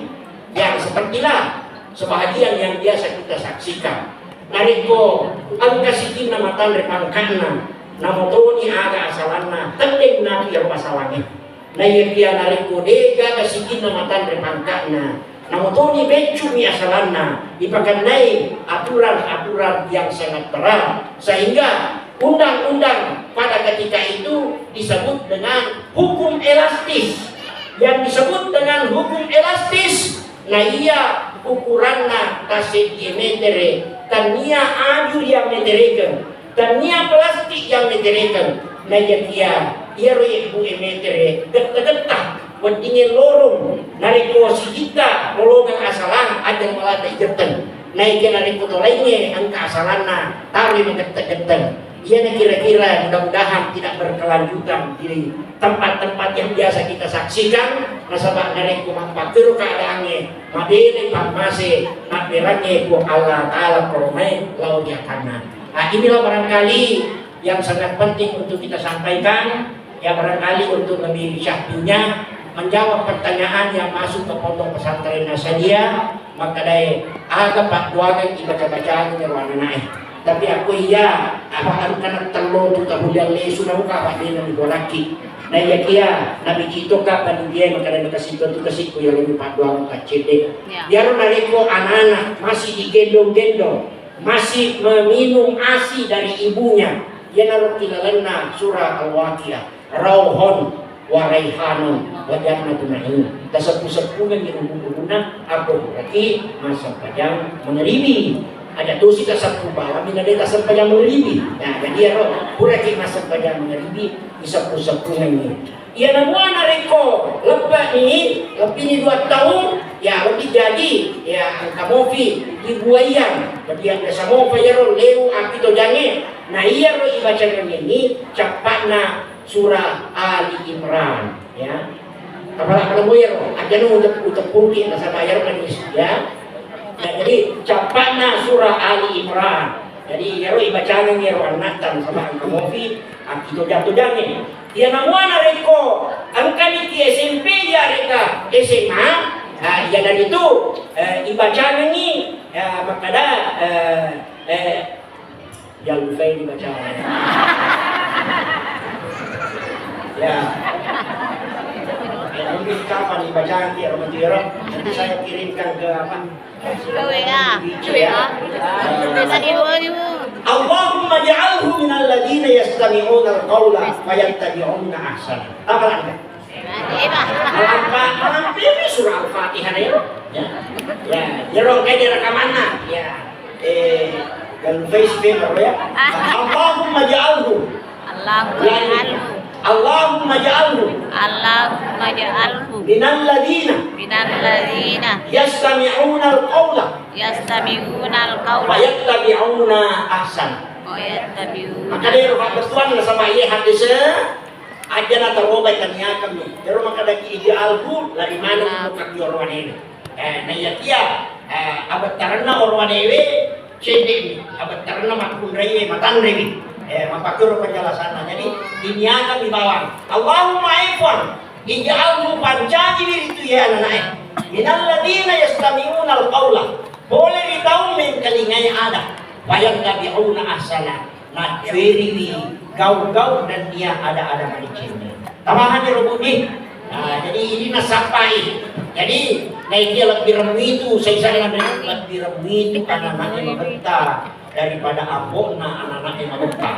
Yang sepertilah sebahagian yang biasa kita saksikan. Nariko angkasikin nama tandre pangkana, nama toni aga asalana, tendeng naki yang masalahnya. Nayirkia nariko dega kasikin nama tandre pangkana, nama toni becumi asalana, dipakai aturan-aturan yang sangat berat sehingga undang-undang pada ketika itu disebut dengan hukum elastis. Yang disebut dengan hukum elastis, nah iya ukuranna tasik metere, tania aju yang meterekan, tania plastik yang meterekan, nah iya ibu metere, getah wadingin lorong, nariko si kita lolongan asalan ada malah ijetan, nah iya nariko lainnya angka asalanna tarik getah. Ia kira-kira mudah-mudahan tidak berkelanjutan di tempat-tempat yang biasa kita saksikan. Nasabah dari kumangpatir keadaannya, madene pamase, naberanye buah Allah Taala koromai laut yang kanan. Nah inilah barangkali yang sangat penting untuk kita sampaikan. Ya barangkali untuk lebih syahdunya menjawab pertanyaan yang masuk ke pondok pesantren Nasadia. Maka dari agak pak doakan baca-bacaan nirwana naik. Tapi aku iya apa anak telur tu kemudian lesu nak buka apa dia nak bolaki. Nah ya kia nabi cito ka dia makanan kasih tu kasih ku yang lebih paduan kacede. Biar nariko anak-anak masih digendong-gendong, masih meminum ASI dari ibunya. Dia naruh kilalana surah Al-Waqiah, rauhon wa raihanun wa jannatun na'im. Tasapu-sapungan yang guna aku berarti masa panjang meneribi. Ada dosi kasap kubala, minadeta sampai yang mengeribi. Nah, jadi ya, kurang masuk pada mengeribi, bisa pusat-pusat ini. Ya, namun nareko lepas ini, lebih ini 2 tahun, ya lebih jadi, ya angka mofi di buayan. Jadi yang desa mofi ya leu apito jange. Nah, iya ro ibacakan ini cepatna surah Ali Imran, ya. Apalagi kalau ya ro, ada untuk pungki nasa bayar manis, ya. Nah, jadi capakna surah Ali Imran. Jadi yaro ibacana ni yaro anatan sama angka mofi akito jatuh-jatuh. Dia namuana reko angkani ti SMP ya reka SMA. Ya dan itu ibacana ni makada yang lupa dibaca. Ya. Mungkin kapan dibaca nanti nanti saya kirimkan ke apa? Allahumma ja'alhu minal ladina yastami'una al-qawla fayattabi'una ahsana. Apa lagi? Fatihah ya. Ya. Ya, jero kayak di rekaman ya. Dan Facebook ya. Allahumma ja'alhu. Allahumma ja'alhu. Minal ladina yastami'una al-qawla wa yattabi'una ahsan. Maka dia bertuan sama ia hadisnya aja na terobay kaniya kami. Pero makadagi idealku la imana mo kakyorwan ini. Na yakia abad karena orwan ini cendek abad karena makun reye matan reye. Mapakuro penjelasannya. Jadi diniakan di bawah. Allahumma ifwan ij'alhu pancaji itu ya anak-anak. Minal ladina yastami'una al-qawla. Boleh ditahu min kalinganya ada. Bayang tabi'una ahsana. Nah, very gaul-gaul dan dia ada malicin. Tambahan di rubuk ini. Nah, jadi ini nasapai. Jadi, naik dia lebih remu itu. Saya lebih remu itu anak-anaknya membentah daripada abokna anak-anaknya membentah.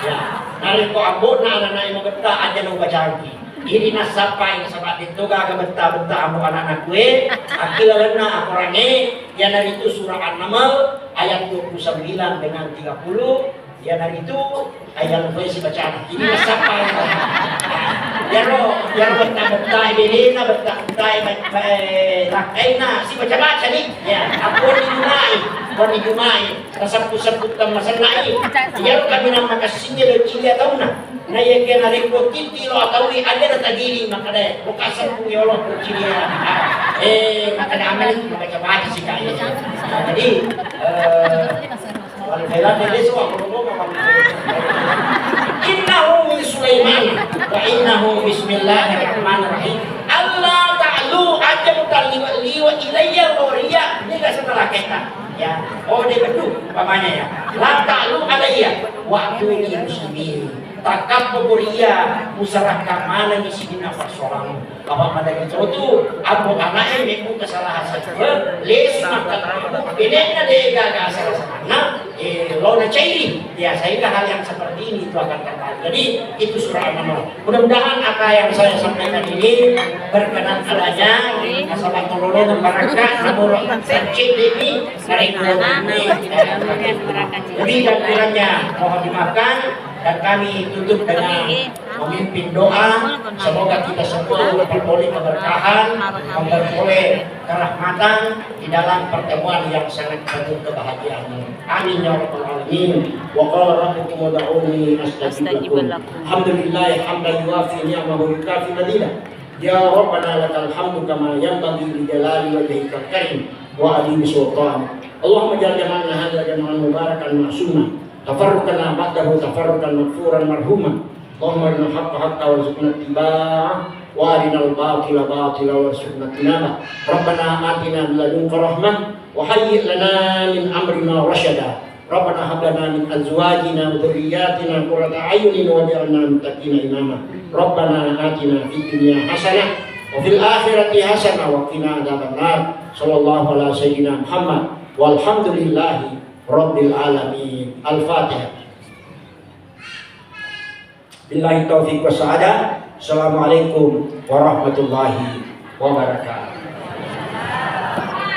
Ya, nari ko abokna anak-anaknya membentah aja nung bacangi. Ini nasapai sahabat itu gak betah-betah amuk anak-anak gue. Akilalena aku range. Ya dari itu surah An-Naml ayat 29 dengan 30. Ya dari itu ayat versi bacaan ini sampai biar betah-betah ini betah-betah lakaina si baca-baca nih ya aku di Jumai rasap-saput masanai biar kami nama kasihnya do cilia tahu na ya kena rekod titi lo atau ada tagiri maka deh bukasan pun ya Allah cilia maka amal baca-baca sih kayaknya jadi innahu min Sulaiman wa innahu bismillahirrahmanirrahim. Allah ta'alu ajabtan liwa ilayya ghoriya. Ini gak setelah kita ya. Oh dia betul pamannya ya. La ta'alu alayya wa atuni muslimin. Takap pemberian musyarakah mana di sini nafas seorang apa pada itu abu anaknya memang kesalahan saja les makan bedanya dia gak salah sana lo cairi ya sehingga hal yang seperti ini itu akan terjadi. Jadi itu surah An-Naml. Mudah-mudahan apa yang saya sampaikan ini berkenan adanya masalah tolong membarakah namun tercip ini dari ini lebih dan kurangnya mohon dimaafkan. Dan kami tutup dengan memimpin doa semoga kita semua memperoleh keberkahan, memperoleh kerahmatan di dalam pertemuan yang sangat penuh kebahagiaan. Amin ya rabbal alamin. Wa qala rabbukum ud'uni astajib lakum. Alhamdulillah hamdan yuwafi ni'amahu wa yukafi madina. Ya rabbana lakal hamdu kama yanbaghi li jalali wajhikal karim wa adimi sultan. Allahumma ja'al jama'ana hadza jama'an mubarakan ma'suma. Tafarruqana ba'dahu tafarruqan maghfuran marhuma. Allahumma arina al-haqqa haqqan warzuqna ittiba'ah wa arina al-batila batila warzuqna ijtinabah. Rabbana atina min ladunka rahmah wa hayyi' lana min amrina rasyada. Rabbana hab lana min azwajina wa dhurriyyatina qurrata a'yunin waj'alna lil muttaqina imama. Rabbana atina fid dunya hasanah wa fil akhirati hasanah wa qina adzabannar. Sallallahu ala sayyidina Muhammad walhamdulillahi rabbil alamin. Al-Fatihah. Billahi taufiq wa sa'adah. Assalamualaikum warahmatullahi wabarakatuh.